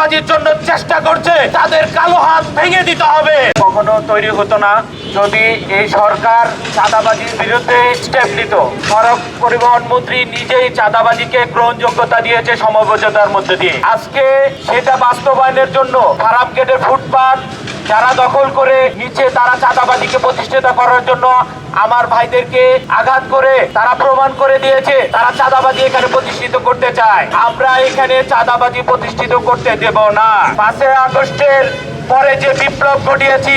চাঁদাবাজির জন্য চেষ্টা করছে তাদের কালো হাত ভেঙে দিতে হবে। কখনো তৈরি হতো না যদি এই সরকার চাঁদাবাজির বিরুদ্ধে স্টেপ নিত। সড়ক পরিবহন মন্ত্রী নিজেই চাঁদাবাজিকে গ্রহণযোগ্যতা দিয়েছে সমঝোতার মধ্যে দিয়ে। আজকে সেটা বাস্তবায়নের জন্য খারাপ গেটের ফুটপাত যারা দখল করে নিচে তারা চাঁদাবাজিকে প্রতিষ্ঠিত করার জন্য আমার ভাইদেরকে আঘাত করে তারা প্রমাণ করে দিয়েছে তারা চাঁদাবাজি এখানে প্রতিষ্ঠিত করতে চায়। আমরা এখানে চাঁদাবাজি প্রতিষ্ঠিত করতে দেব না। 5 আগস্টের পরে যে বিপ্লব ঘটিয়েছি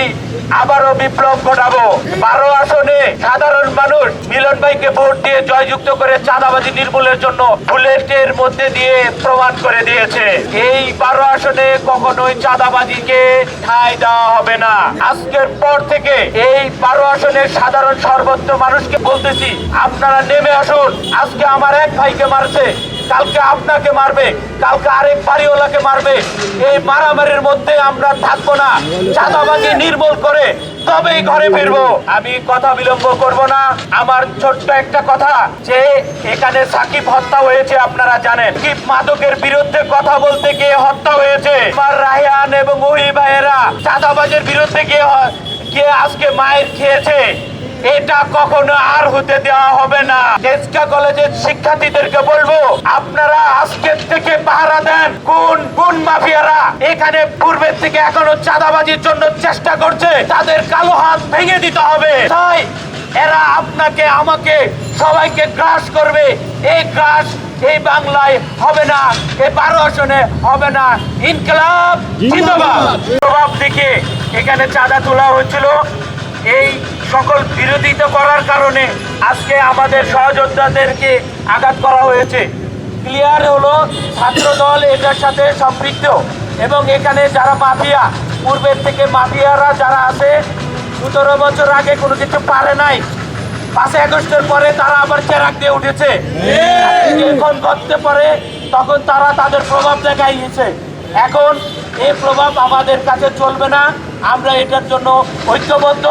আবারও বিপ্লব ঘটাবো। 12 আসনে সাধারণ মানুষ মিলন ভাইকে ভোট দিয়ে জয়যুক্ত করে চাঁদাবাজি নির্মূলের জন্য বুলেটের মধ্যে দিয়ে প্রমাণ করে দিয়েছে। এই 12 আসনে কখনোই চাঁদাবাজিকে ঠাঁই দেওয়া হবে না। আজকের পর থেকে এই 12 আসনের সাধারণ সর্বোচ্চ মানুষকে বলতেছি আপনারা নেমে আসুন। আজকে আমার এক ভাইকে মারছে, কালকে আপনাকে মারবে, কালকে আরেক বাড়িওয়ালাকে মারবে। এই মারামারির মধ্যে আমরা থাকবো না। চাঁদাবাজি নির্মূল করে তবেই ঘরে ফিরবো। আমি কথা বিলম্ব করব না। আমার ছোট্ট একটা কথা, যে এখানে সাকিব হত্যা হয়েছে আপনারা জানেন। সাকিব মাদকের বিরুদ্ধে কথা বলতে গিয়ে হত্যা হয়েছে। আমার রায়হান এবং ওহি ভাইয়েরা চাঁদাবাজের বিরুদ্ধে গিয়ে আজকে মায়ের খেয়েছে। এটা কখনো আর হতে দেওয়া হবে না। এসকা কলেজের শিক্ষার্থীদেরকে বলবো আপনারা আজকের থেকে পাহারা দেন। কোন মাফিয়ারা এখানে পূর্বের থেকে এখনো চাঁদাবাজির জন্য চেষ্টা করছে তাদের কালো হাত ভেঙে দিতে হবে। তাই এরা আপনাকে আমাকে সবাইকে গ্রাস করবে। এই গ্রাস এই বাংলায় হবে না, এই 12 আসনে হবে না। ইনকলাব জিন্দাবাদ। প্রভাব দেখে এখানে চাঁদা তোলা হয়েছিল। এই সকল বিরোধিতা করার কারণে আজকে আমাদের সহযোদ্ধাদেরকে আঘাত করা হয়েছে। ক্লিয়ার হলো ছাত্র দল এটার সাথে সম্পৃক্ত এবং এখানে যারা মাফিয়া পূর্বের থেকে মাফিয়ারা যারা আছে 17 বছর আগে কোনো কিছু পারে নাই, 5 আগস্টের পরে তারা আবার চেরাক দিয়ে উঠেছে। যখন করতে পারে তখন তারা তাদের প্রভাব দেখাইছে। এখন এই প্রভাব আমাদের কাছে চলবে না। আমরা এটার জন্য ঐক্যবদ্ধ।